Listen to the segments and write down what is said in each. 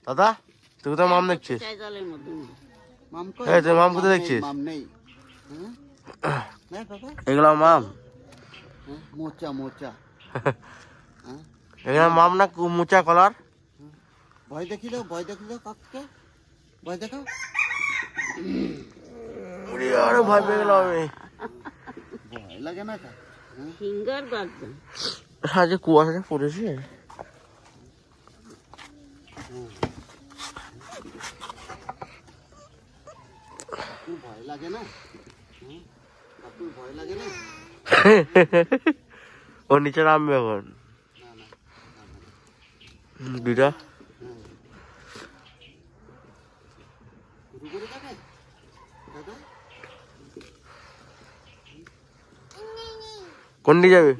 দাদা তুই তো মাম দেখছিস? তুই মাম কোথায় দেখছিস? এগুলো মাম? এগুলো মাম না মোচা কলার? ভয় দেখিল কাকুকে, ভয় দেখাও। আরে ভয় পেয়ে গেলাম আমি। ভয় লাগে না কা? ফিঙ্গার গার্জেন আজ কুয়াশা পড়েছে। ভয় লাগে না? কাকুর ভয় লাগে না? ও নিচে নামবে এখন দুইটা। কোন দিকে যাবে?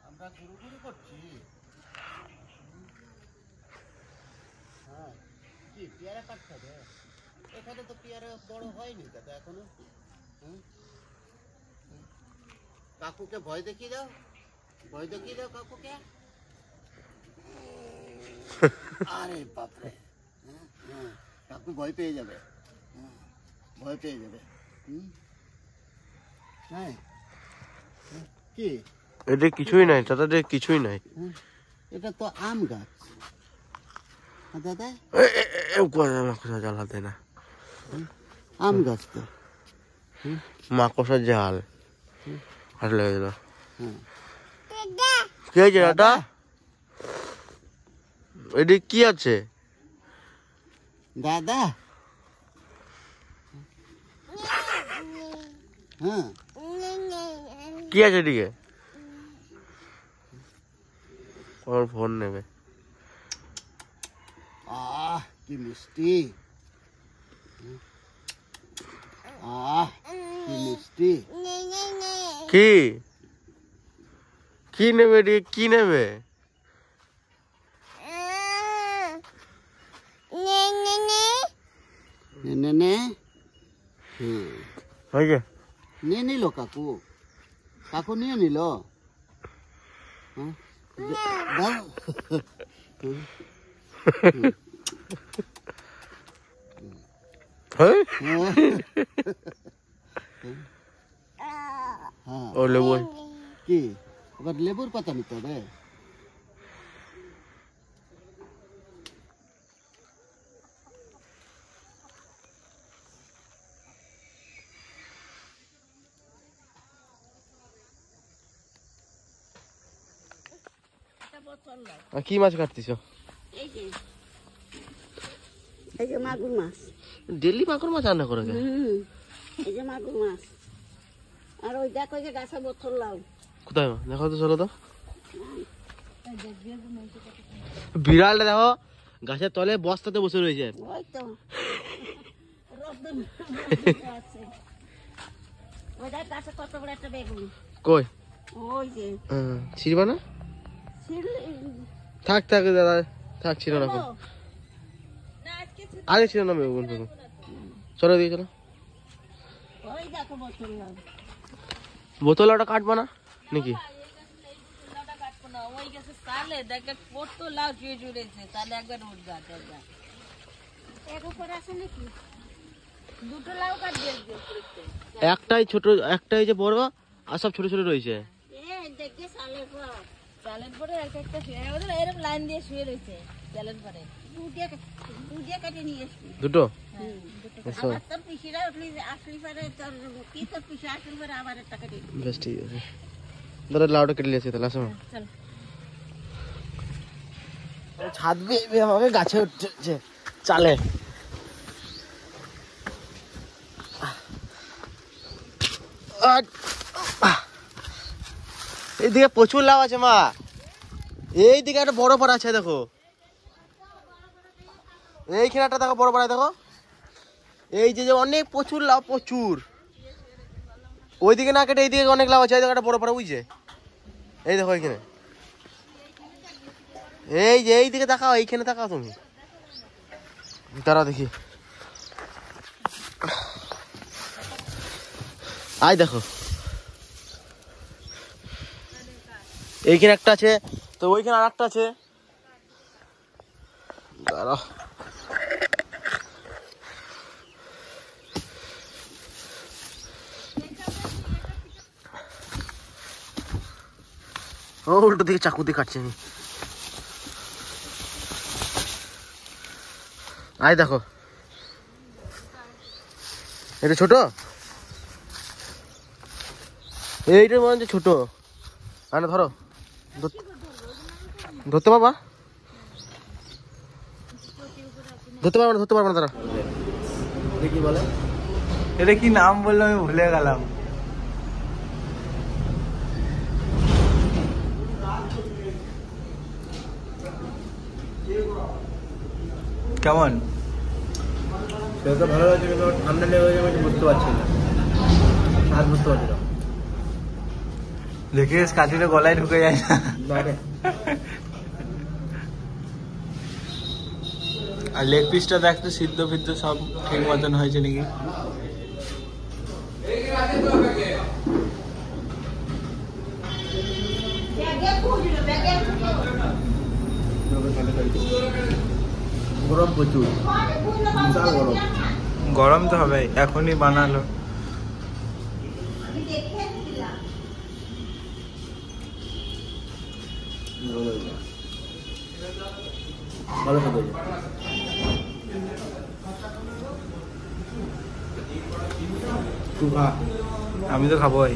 আমরা ঘুরুঘুরি করছি। হ্যাঁ কি পেয়ারা কাটতে হবে? এখানে তো পেয়ারা বড় হয়নি দাদা এখনো। কাকুকে ভয় দেখিয়ে দাও, ভয় দেখিয়ে দাও কাকুকে। আরে বাপরে, কাকু ভয় পেয়ে যাবে, ভয় পেয়ে যাবে। হ্যাঁ কি এটা কিছুই নাই দাদা, কিছুই নাই। এটা তো আম গাছ দাদা, জাল হাতে না, আম গাছ তো। মাকড়সার জাল হাত লেগে গেল। কি হয়েছে দাদা? এটা কি আছে দাদা? হ্যাঁ কি আছে এদিকে? ওর ফোন নেবে। আহ কি মিষ্টি, আহ কি মিষ্টি। কি কি নেবে এদিকে? কি নেবে? নে নে হয়েছে? নিয়ে নিল কাকু, কাকু নিয়ে নিল। দাও ও লেবু কি এবার লেবুর পাতা নিতে হবে? কি মাছ কাটতিস? এই যে মাগুর মাছ। ডেলি মাগুর মাছ রান্না করে? এই যে মাগুর মাছ। আর ওই দেখো যে গাছে বোতল লাউ। কোথায় মা? দেখো তো, চলো তো। বিড়ালটা দেখো গাছের তলে বস্তাতে বসে রয়েছে। ওই তো ওই দেখ গাছে কত বড় একটা বেগুন। কই? ওই যে ছিড়বা না? থাক থাক দাদা, থাক, ছিল না। আগে ছিল না বেগুন বেগুন। চলো দিয়ে চলো। ওই দেখো বোতল লাউ। বোতল ওটা কাটবো না নাকি? ওই গেছে সালে দেখে কত লাউ জুড়ে জুড়েছে, তাহলে একবার রোদ গাছ একবার এক উপর আছে নাকি? দুটো লাউ কাট দিয়েছে। একটাই ছোট, একটাই যে বড়, আর সব ছোট ছোট রয়েছে। এই দেখে সালের পর সালের পরে একটা ওদের এরকম লাইন দিয়ে শুয়ে রয়েছে। সালের পরে দুটিয়া কেটে নিয়ে এসেছি। দুটো? আবার তোর পিসিরা আসলি পরে তোর কি তোর পিসি আসলি পরে আবার একটা কেটে। বেশ ঠিক আছে দাদা, লাউটা কেটে নিয়েছি তাহলে। আসো চলো। ছাদ বেয়ে আমাকে গাছে উঠছে চালে। এইদিকে প্রচুর লাউ আছে মা, এইদিকে একটা বড় পাড়া আছে দেখো, এইখানে একটা দেখো বড় পাড়া দেখো, এই যে অনেক প্রচুর লাউ, প্রচুর। ওইদিকে না কেটে এইদিকে অনেক লাউ আছে, এই দেখো একটা বড় পাড়া, বুঝছে? এই দেখো এখানে এই যে এই দিকে তাকাও, এইখানে তাকাও তুমি। দাঁড়াও দেখি, আয় দেখো এইখানে একটা আছে, তো ওইখানে আর একটা আছে। দাঁড়াও, ও উল্টো দিকে চাকু দিয়ে কাটছে আমি। আয় দেখো, এটা ছোট, এইটা মনে হচ্ছে ছোট। আরে ধরো, ধরতে পারবা? ধরতে পারবো না, ধরতে পারবো না। দাঁড়া, কি বলে? এটা কি নাম বললো আমি ভুলে গেলাম। কেমন? সেটা তো ভালো লাগছে, কিন্তু ঠান্ডা লেগে যাবে, আমি বুঝতে পারছি না, স্বাদ বুঝতে পারছি না। দেখিস কাঠিটা গলায় ঢুকে যায় না। বাইরে আর লেগ পিসটা দেখ তো, সিদ্ধ ফিদ্ধ সব ঠিক মতন হয়েছে নাকি। গরম প্রচুর, বিশাল গরম। গরম তো হবে, এখনই বানালো। ভালো খেতে হবে। তুই খা। আমি তো খাবোই।